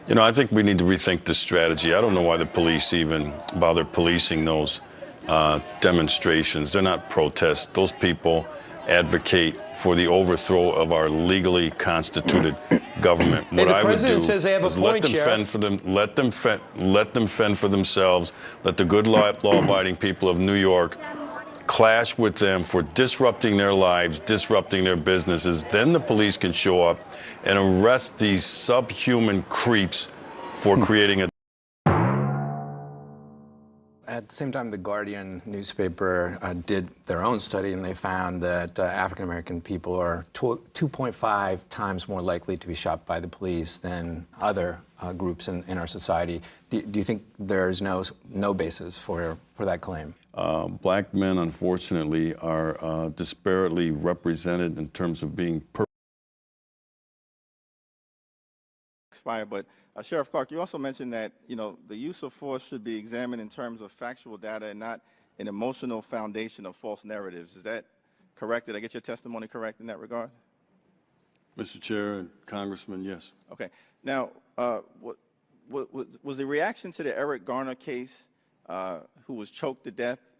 You know, I think we need to rethink this strategy. I don't know why the police even bother policing those demonstrations. They're not protests. Those people advocate for the overthrow of our legally constituted government. Hey, the president says they have a point, Sheriff. Let them fend for themselves. Let the good law-abiding people of New York clash with them for disrupting their lives, disrupting their businesses. Then the police can show up and arrest these subhuman creeps for creating a... At the same time, the Guardian newspaper did their own study, and they found that African-American people are 2.5 times more likely to be shot by the police than other groups in our society. Do you think there's no basis for that claim? Black men, unfortunately, are disparately represented in terms of being expired, but Sheriff Clarke, you also mentioned that, you know, the use of force should be examined in terms of factual data and not an emotional foundation of false narratives. Is that correct? Did I get your testimony correct in that regard? Mr. Chair and Congressman, yes. Okay. Now, was the reaction to the Eric Garner case, who was choked to death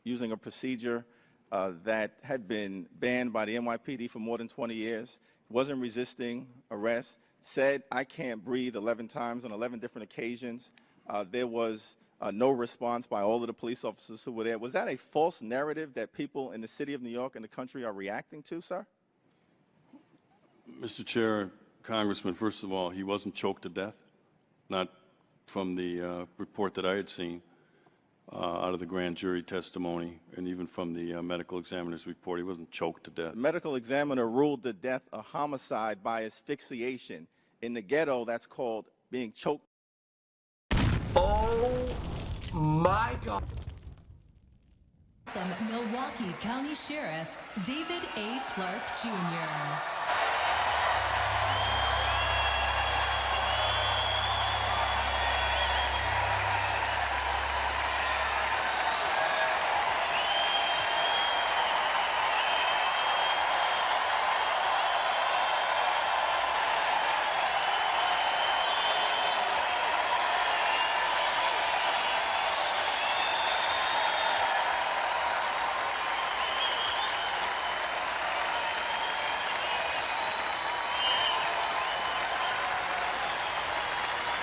using a procedure that had been banned by the NYPD for more than 20 years, wasn't resisting arrest, said, "I can't breathe" 11 times on 11 different occasions. There was no response by all of the police officers who were there. Was that a false narrative that people in the city of New York and the country are reacting to, sir? Mr. Chair, Congressman, first of all, he wasn't choked to death, not from the report that I had seen out of the grand jury testimony, and even from the medical examiner's report. He wasn't choked to death. The medical examiner ruled the death a homicide by asphyxiation. In the ghetto, that's called being choked. Oh, my God. From Milwaukee County Sheriff David Clarke, Jr.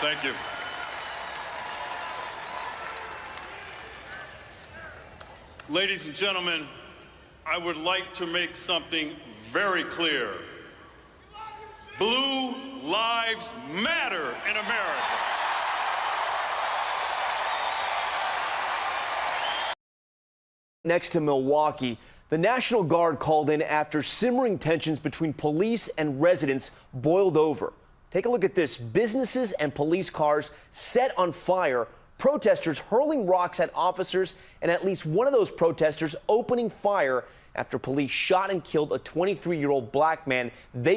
Thank you. Ladies and gentlemen, I would like to make something very clear. Blue lives matter in America. Next to Milwaukee, the National Guard called in after simmering tensions between police and residents boiled over. Take a look at this. Businesses and police cars set on fire, protesters hurling rocks at officers, and at least one of those protesters opening fire after police shot and killed a 23-year-old black man. They